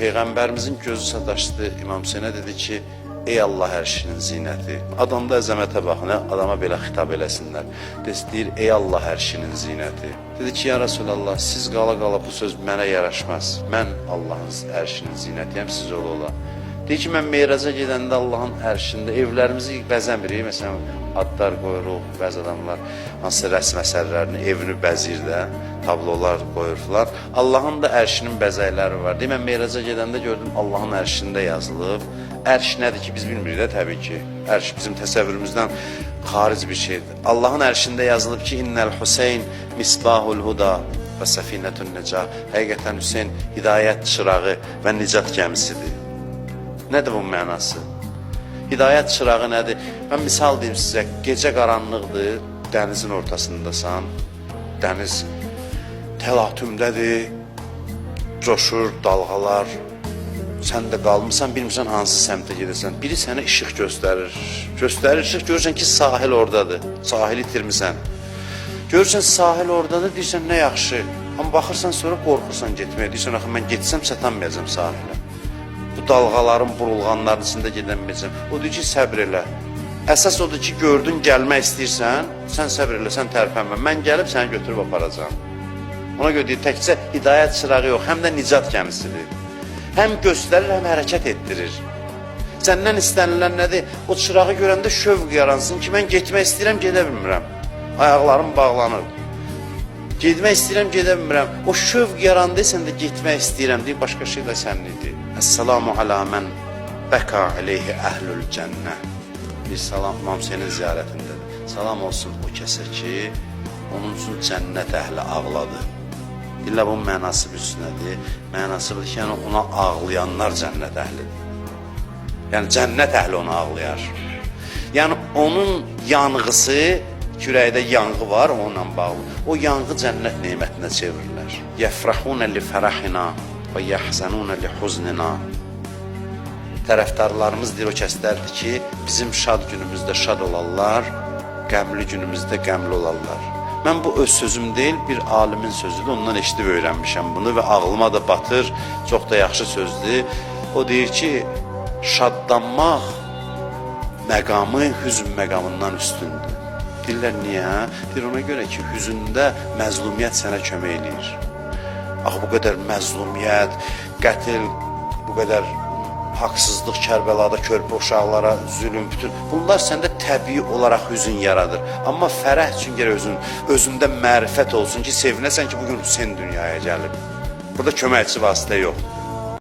Peyğəmbərimizin gözü sataşdı, İmam Hüseynə dedi ki, ey Allah ərşinin zinəti. Adamda əzəmətə baxın, adama belə xitab eləsinlər. Deyir, ey Allah ərşinin zinəti. Dedi ki, ya Rasulallah, siz qala bu söz mənə yaraşmaz. Mən Allahın ərşinin zinətiyəm, siz ola. Deyir ki, mən meyraca gedəndə Allahın ərşində evlərimizi bəzəmirik. Məsələn, adlar qoyuruq, bəzi adamlar hansı rəsm əsərlərini, evini bəzir də, tablolar qoyurlar. Allahın da ərşinin bəzəkləri var. Deyir, mən meyraca gedəndə gördüm, Allahın ərşində yazılıb. Ərş nədir ki, biz bilmirik də təbii ki. Ərş bizim təsəvvürümüzdən xaric bir şeydir. Allahın ərşində yazılıb ki, İnnəl Hüseyn misbahul huda və səfinətun necah. Həqiqətən Hüseyn hidayət çırağı və nicat gəmisidir. Nədir bu mənası? Hidayət çırağı nədir? Mən misal deyim sizə, gecə qaranlıqdır, dənizin ortasındasan, dəniz təlatümdədir, coşur, dalğalar, sən də qalmısan, bilmirsən hansı səmtə gedəsən. Biri sənə işıq göstərir, işıq, görürsən ki, sahil oradadır, sahili itirmirsən. Görürsən sahil oradadır, deyirsən nə yaxşı, amma baxırsan sonra qorxursan getməyə, deyirsən axı mən getsəm çatanmayacam sahilə. Bu dalğaların, burulğanların içində gedəməyəcəm. O deyir ki, səbr elə. Əsas odur ki, gördün, gəlmək istəyirsən, sən səbr elə, sən tərpənmə. Mən gəlib səni götürüb aparacam. Ona görə deyir, təkcə hidayət çırağı yox, həm də nicat gəmisidir. Həm göstərir, həm hərəkət etdirir. Səndən istənilən nədir? O çırağı görəndə şövq yaransın ki, mən getmək istəyirəm, gedə bilmirəm. Ayaqlarım bağlanır. Getmək istəyirəm, gedə bilmirəm. O şövq yarandı, sən də getmək istəyirəm deyir, başqa şey də sənlidir. Əssalamu alə mən bəka aleyhi əhlül cənnə. Bir salam İmam Hüseynin ziyarətindədir. Salam olsun o kəsə ki, onun üçün cənnət əhli ağladı. Dillə bunun mənası büsünədir. Mənası budur ki, yəni ona ağlayanlar cənnət əhlidir. Yəni cənnət əhli ona ağlayar. Yəni onun yanğısı, kürəkdə yanğı var onunla bağlı. O yanğı cənnət nemətinə çevirirlər. Yəfrahunə li fərahina və yəhzənunə li huznina. Tərəfdarlarımız deyir o kəslərdir ki, bizim şad günümüzdə şad olarlar, qəmli günümüzdə qəmli olarlar. Mən bu öz sözüm deyil, bir alimin sözüdür, ondan eşidib öyrənmişəm bunu və ağlıma da batır, çox da yaxşı sözdür. O deyir ki, şadlanmaq məqamı hüzn məqamından üstündür. Deyirlər, niyə? Deyir, ona görə ki, hüzündə məzlumiyyət sənə kömək eləyir. Axı, bu qədər məzlumiyyət, qətil, bu qədər haqsızlıq, Kərbəlada körpə uşaqlara zülüm, bütün bunlar səndə təbii olaraq hüzün yaradır. Amma fərəh üçün gərək özündə mərifət olsun ki, sevinəsən ki, bugün Hüseyn dünyaya gəlib. Burada köməkçi vasitə yoxdur.